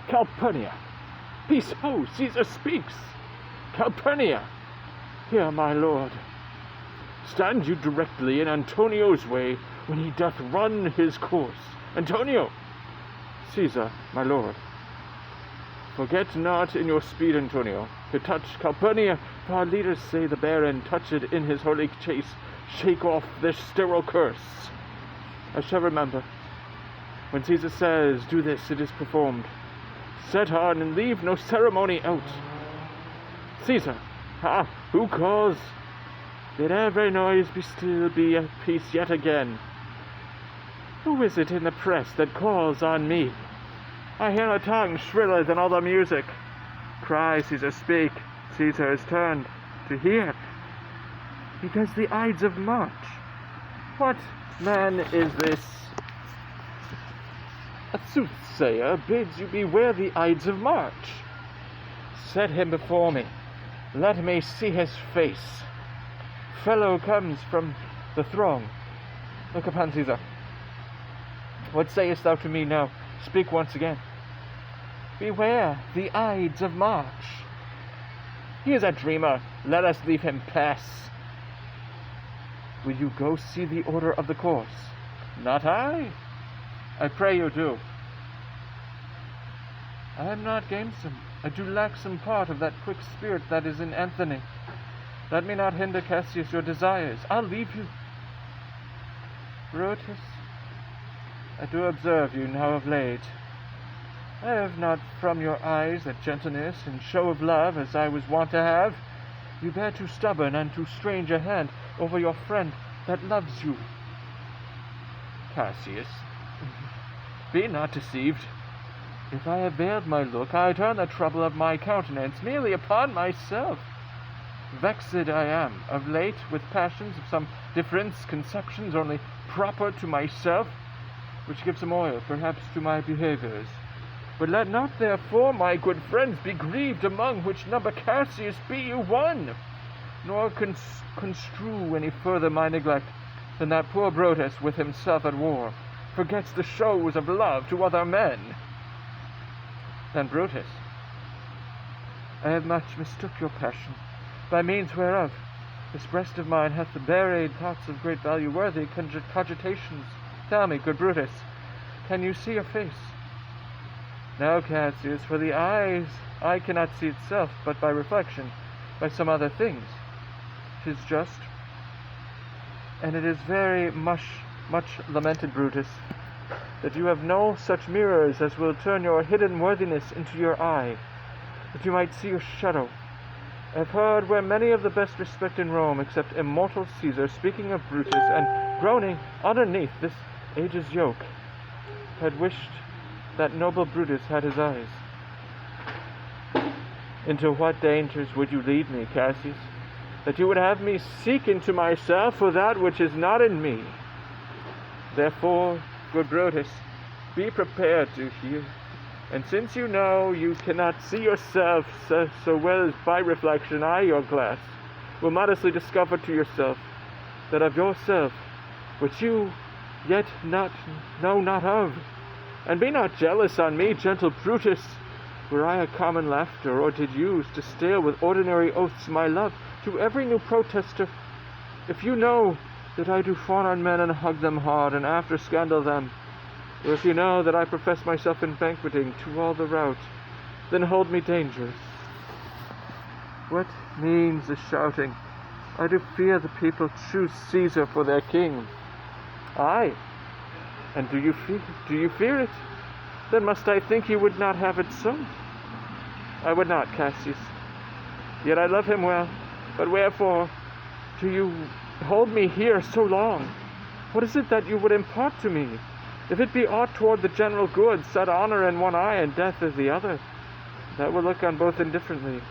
Calpurnia! Peace, ho! Caesar speaks! Calpurnia! Here, my lord. Stand you directly in Antonio's way when he doth run his course. Antonio! Caesar, my lord. Forget not in your speed, Antonio, to touch Calpurnia, for our leaders say the baron touched in his holy chase, shake off this sterile curse. I shall remember. When Caesar says, do this, it is performed. Set on and leave no ceremony out. Caesar, who calls? Bid every noise be still, be at peace yet again. Who is it in the press that calls on me? I hear a tongue shriller than all the music. Cry, Caesar, speak. Caesar is turned to hear. Because the Ides of March. What man is this? A soothsayer bids you beware the Ides of March. Set him before me. Let me see his face. Fellow comes from the throng. Look upon Caesar. What sayest thou to me now? Speak once again. Beware the Ides of March. He is a dreamer. Let us leave him pass. Will you go see the order of the course? Not I. I pray you do. I am not gamesome. I do lack some part of that quick spirit that is in Anthony. Let me not hinder, Cassius, your desires. I'll leave you. Brutus, I do observe you now of late. I have not from your eyes that gentleness and show of love as I was wont to have. You bear too stubborn and too strange a hand over your friend that loves you. Cassius, be not deceived. If I have veiled my look, I turn the trouble of my countenance merely upon myself. Vexed I am, of late, with passions of some difference, conceptions only proper to myself, which give some oil, perhaps, to my behaviours. But let not therefore, my good friends, be grieved, among which number Cassius be you one, nor construe any further my neglect, than that poor Brutus, with himself at war, forgets the shows of love to other men. Then Brutus, I have much mistook your passion, by means whereof this breast of mine hath buried thoughts of great value, worthy cogitations. Tell me, good Brutus, can you see your face? No, Cassius, for the eye cannot see itself, but by reflection, by some other things. 'Tis just, and it is very much lamented, Brutus, that you have no such mirrors as will turn your hidden worthiness into your eye, that you might see your shadow. I have heard where many of the best respect in Rome, except immortal Caesar, speaking of Brutus, and groaning underneath this age's yoke, had wished that noble Brutus had his eyes. Into what dangers would you lead me, Cassius, that you would have me seek into myself for that which is not in me? Therefore, good Brutus, be prepared to hear. And since you know you cannot see yourself so well as by reflection, I, your glass, will modestly discover to yourself that of yourself which you yet know not of. And be not jealous on me, gentle Brutus, were I a common laughter, or did use to stale with ordinary oaths my love to every new protester. If you know that I do fawn on men and hug them hard, and after scandal them, or if you know that I profess myself in banqueting to all the rout, then hold me dangerous. What means the shouting? I do fear the people choose Caesar for their king. Aye, and do you fear it? Then must I think you would not have it so? I would not, Cassius. Yet I love him well. But wherefore do you hold me here so long? What is it that you would impart to me? If it be aught toward the general good, set honor in one eye and death in the other, that will look on both indifferently.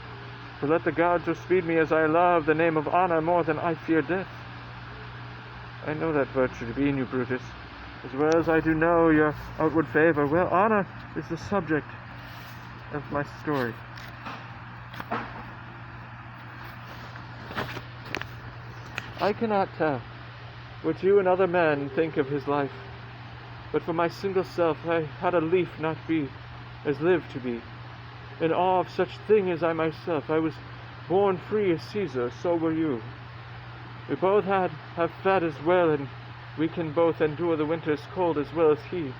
For let the gods so speed me as I love the name of honor more than I fear death. I know that virtue to be in you, Brutus, as well as I do know your outward favor. Well, honor is the subject of my story. I cannot tell what you and other men think of his life, but for my single self I had a lief not be as live to be. In awe of such thing as I myself, I was born free as Cæsar, so were you. We both have fed as well, and we can both endure the winter's cold as well as he.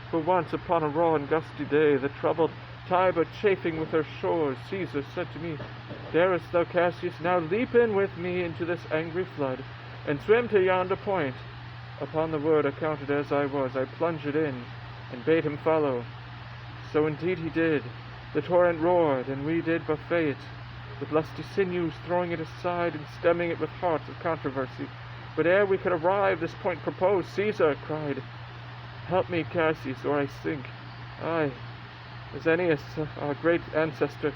For once upon a raw and gusty day, the troubled Tiber chafing with her shores, Cæsar said to me, Darest thou, Cassius, now leap in with me into this angry flood, and swim to yonder point? Upon the word, accounted as I was, I plunged in, and bade him follow. So indeed he did. The torrent roared, and we did buffet it, with lusty sinews, throwing it aside, and stemming it with hearts of controversy. But ere we could arrive this point proposed, Cæsar cried, Help me, Cassius, or I sink. Aye, as Aeneas, our great ancestor,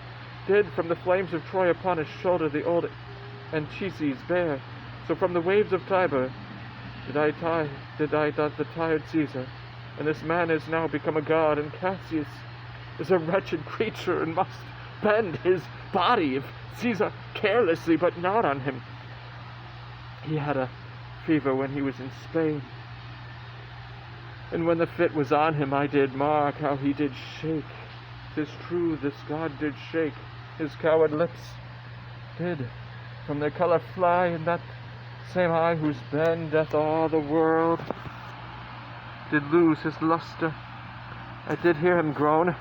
did from the flames of Troy upon his shoulder the old Anchises bear, so from the waves of Tiber did I the tired Cæsar, and this man is now become a god, and Cassius is a wretched creature, and must bend his body if Cæsar carelessly, but not on him. He had a fever when he was in Spain, and when the fit was on him, I did mark how he did shake. 'Tis true, this god did shake, his coward lips did from their colour fly, and that same eye whose bend doth awe the world did lose his lustre. I did hear him groan,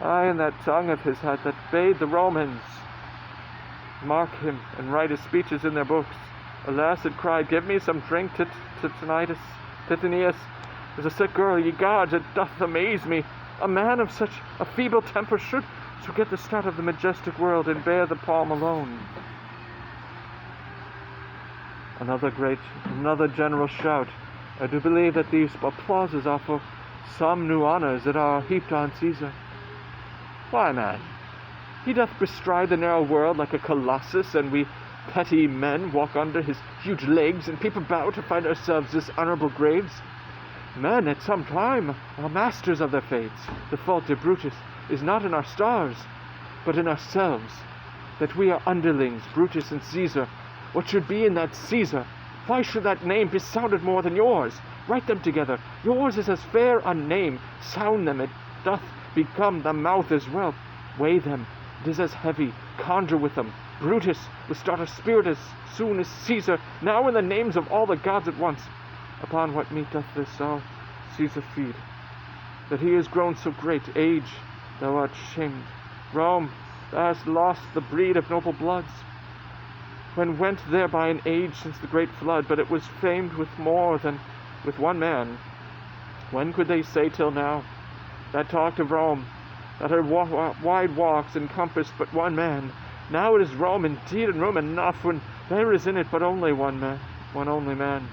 aye, and that tongue of his had that bade the Romans mark him and write his speeches in their books. Alas, it cried, Give me some drink, Titanias, as a sick girl. Ye gods, it doth amaze me. A man of such a feeble temper should get the start of the majestic world, and bear the palm alone. Another general shout. I do believe that these applauses are for some new honours that are heaped on Cæsar. Why, man, he doth bestride the narrow world like a colossus, and we petty men walk under his huge legs and peep about to find ourselves dishonourable graves. Men at some time are masters of their fates. The fault of Brutus is not in our stars, but in ourselves, that we are underlings, Brutus and Cæsar. What should be in that Cæsar? Why should that name be sounded more than yours? Write them together. Yours is as fair a name. Sound them, it doth become the mouth as well. Weigh them, it is as heavy. Conjure with them. Brutus will start a spirit as soon as Cæsar. Now in the names of all the gods at once. Upon what meat doth this our Cæsar feed? That he is grown so great, age, thou art shamed. Rome, thou hast lost the breed of noble bloods. When went there by an age since the great flood, but it was famed with more than with one man. When could they say till now, that talked of Rome, that her wide walks encompassed but one man? Now it is Rome indeed, and room enough, when there is in it but only one only man.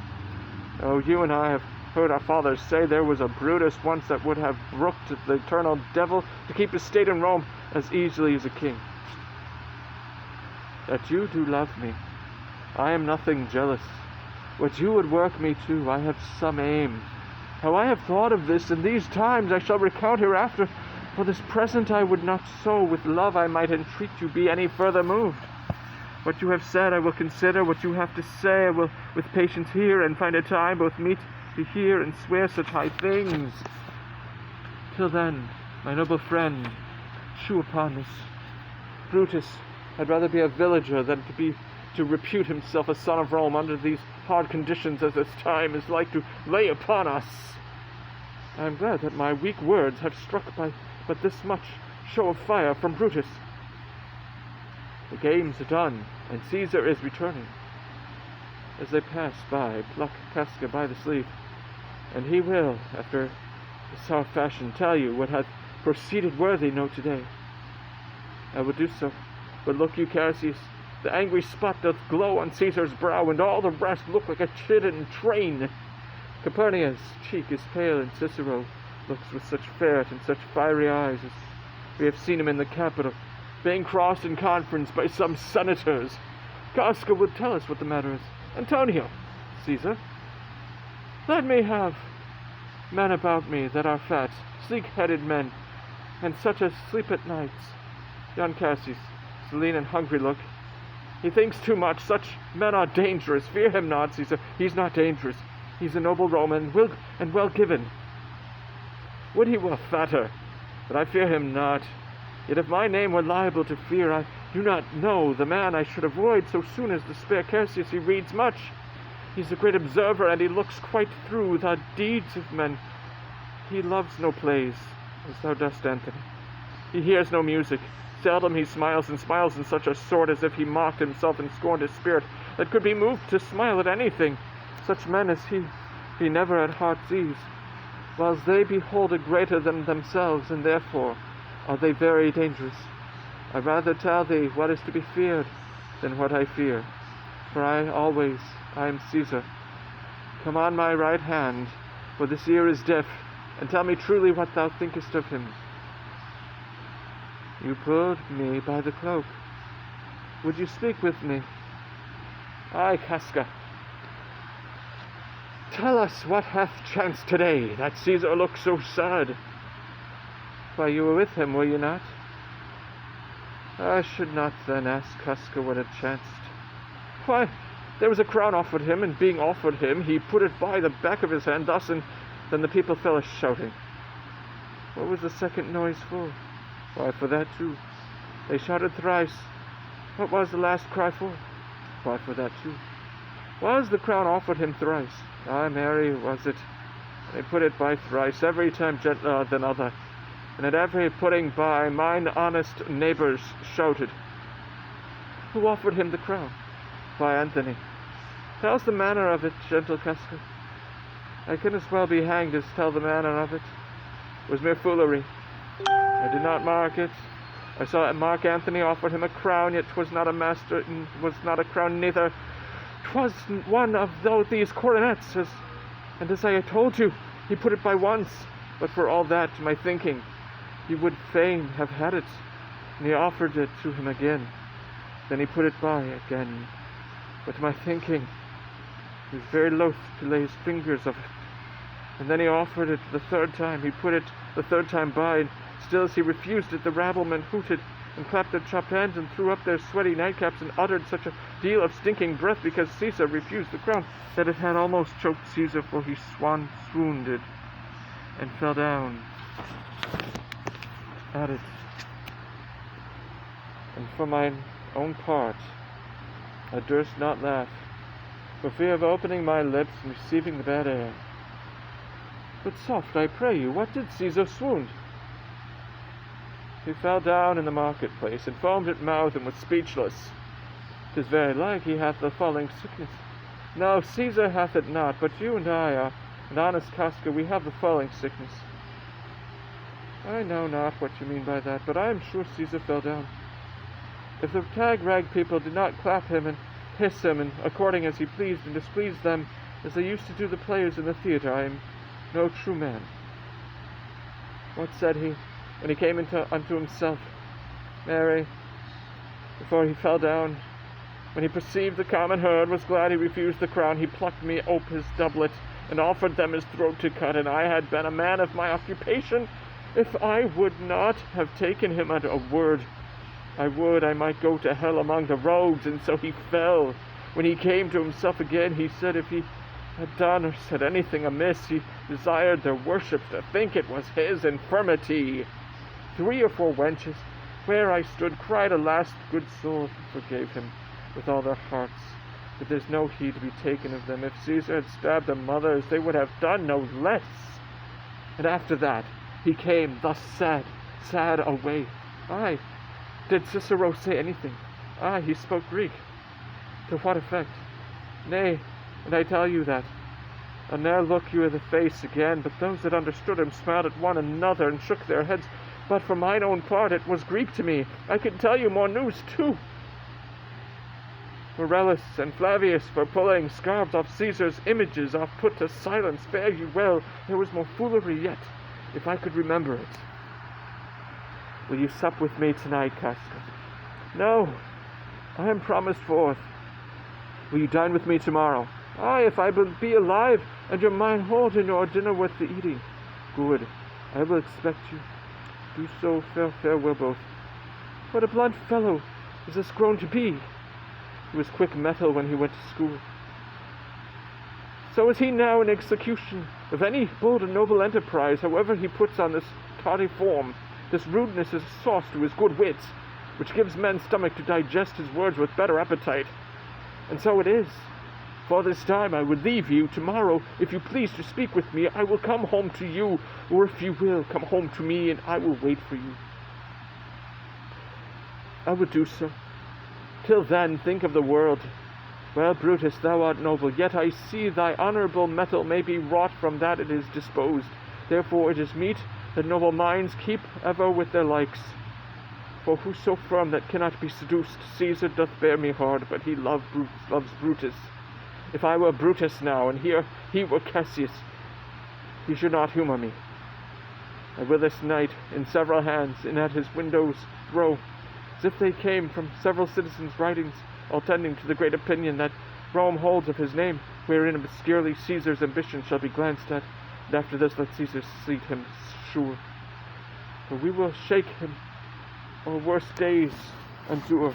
Oh, you and I have heard our fathers say there was a Brutus once that would have brooked the eternal devil to keep his state in Rome as easily as a king. That you do love me, I am nothing jealous. What you would work me to, I have some aim. How I have thought of this in these times I shall recount hereafter. For this present I would not so with love I might entreat you be any further moved. What you have said I will consider, what you have to say I will with patience hear, and find a time both meet to hear and swear such high things. Till then, my noble friend, chew upon this. Brutus had rather be a villager than to repute himself a son of Rome under these hard conditions as this time is like to lay upon us. I am glad that my weak words have struck by but this much show of fire from Brutus. The games are done, and Cæsar is returning. As they pass by, pluck Casca by the sleeve, and he will, after a soft fashion, tell you what hath proceeded worthy know today. I will do so, but look you, Cassius, the angry spot doth glow on Cæsar's brow, and all the rest look like a chidden train. Capernia's cheek is pale, and Cicero looks with such ferret and such fiery eyes as we have seen him in the Capitol, being crossed in conference by some senators. Casca would tell us what the matter is. Antonio, Cæsar, let me have men about me that are fat, sleek-headed men, and such as sleep at nights. Yon Cassius is lean and hungry look. He thinks too much. Such men are dangerous. Fear him not, Cæsar. He's not dangerous. He's a noble Roman, and well given. Would he were fatter. but I fear him not. Yet if my name were liable to fear, I do not know the man I should avoid so soon as to spare Cassius. He reads much. He's a great observer, and he looks quite through the deeds of men. He loves no plays, as thou dost, Anthony. He hears no music. Seldom he smiles, and smiles in such a sort as if he mocked himself and scorned his spirit that could be moved to smile at anything. Such men as he never at heart's ease, whiles they behold it greater than themselves, and therefore are they very dangerous. I rather tell thee what is to be feared than what I fear, for I am Cæsar. Come on my right hand, for this ear is deaf, and tell me truly what thou thinkest of him. You pulled me by the cloak. Would you speak with me? Ay, Casca. Tell us what hath chanced today, that Cæsar looks so sad. Why, you were with him, were you not? I should not then ask Casca what had chanced. Why, there was a crown offered him, and being offered him, he put it by the back of his hand thus, and then the people fell a-shouting. What was the second noise for? Why, for that too. They shouted thrice. What was the last cry for? Why, for that too. Was the crown offered him thrice? Ay, Mary, was it. They put it by thrice, every time gentler than other. And at every putting by, mine honest neighbours shouted. Who offered him the crown? Why, Anthony. Tell us the manner of it, gentle Casca. I can as well be hanged as tell the manner of it. It was mere foolery. I did not mark it. I saw Mark Antony offered him a crown, yet 'twas not a master, and was not a crown neither. 'Twas one of these coronets, and as I had told you, he put it by once. But for all that, to my thinking, he would fain have had it, and he offered it to him again. Then he put it by again. But to my thinking, he was very loath to lay his fingers of it. And then he offered it the third time. He put it the third time by, and still as he refused it, the rabblemen hooted and clapped their chopped hands and threw up their sweaty nightcaps and uttered such a deal of stinking breath because Cæsar refused the crown that it had almost choked Cæsar, for he swooned and fell down at it. And for mine own part, I durst not laugh, for fear of opening my lips and receiving the bad air. But soft, I pray you, what did Cæsar swoon? He fell down in the marketplace, and foamed at mouth, and was speechless. 'Tis very like he hath the falling sickness. No, Cæsar hath it not, but you and I are, and honest Casca, we have the falling sickness. I know not what you mean by that, but I am sure Cæsar fell down. If the tag-rag people did not clap him and hiss him, and according as he pleased and displeased them, as they used to do the players in the theatre, I am no true man. What said he when he came unto himself? Mary, before he fell down, when he perceived the common herd was glad he refused the crown, he plucked me ope his doublet, and offered them his throat to cut, and I had been a man of my occupation, if I would not have taken him at a word. I would I might go to hell among the rogues, and so he fell. When he came to himself again, he said if he had done or said anything amiss, he desired their worships to think it was his infirmity. 3 or 4 wenches, where I stood, cried, alas, good soul, forgave him with all their hearts. But there's no heed to be taken of them. If Cæsar had stabbed their mothers, they would have done no less. And after that, he came thus sad away. Aye, did Cicero say anything? Aye, he spoke Greek. To what effect? Nay, and I tell you that I'll ne'er look you in the face again, but those that understood him smiled at one another and shook their heads. But for mine own part, it was Greek to me. I can tell you more news, too. Morellus and Flavius, for pulling scarves off Cæsar's images, off put to silence. Fare you well. There was more foolery yet, if I could remember it. Will you sup with me tonight, Casca? No, I am promised forth. Will you dine with me tomorrow? Aye, if I be alive, and your mind hold in your dinner worth the eating. Good, I will expect you. Do so, farewell both. What a blunt fellow is this grown to be! He was quick metal when he went to school. So is he now in execution of any bold and noble enterprise, however he puts on this tawdry form. This rudeness is a sauce to his good wits, which gives men's stomach to digest his words with better appetite. And so it is. For this time I would leave you. Tomorrow, if you please to speak with me, I will come home to you, or if you will, come home to me, and I will wait for you. I would do so. Till then, think of the world. Well, Brutus, thou art noble, yet I see thy honourable metal may be wrought from that it is disposed. Therefore it is meet that noble minds keep ever with their likes. For who so firm that cannot be seduced? Caesar doth bear me hard, but he loves Brutus. If I were Brutus now, and here he were Cassius, he should not humour me. I will this night, in several hands, in at his windows throw, as if they came from several citizens' writings, all tending to the great opinion that Rome holds of his name, wherein obscurely Caesar's ambition shall be glanced at, and after this let Caesar seat him sure. For we will shake him, or worse days endure.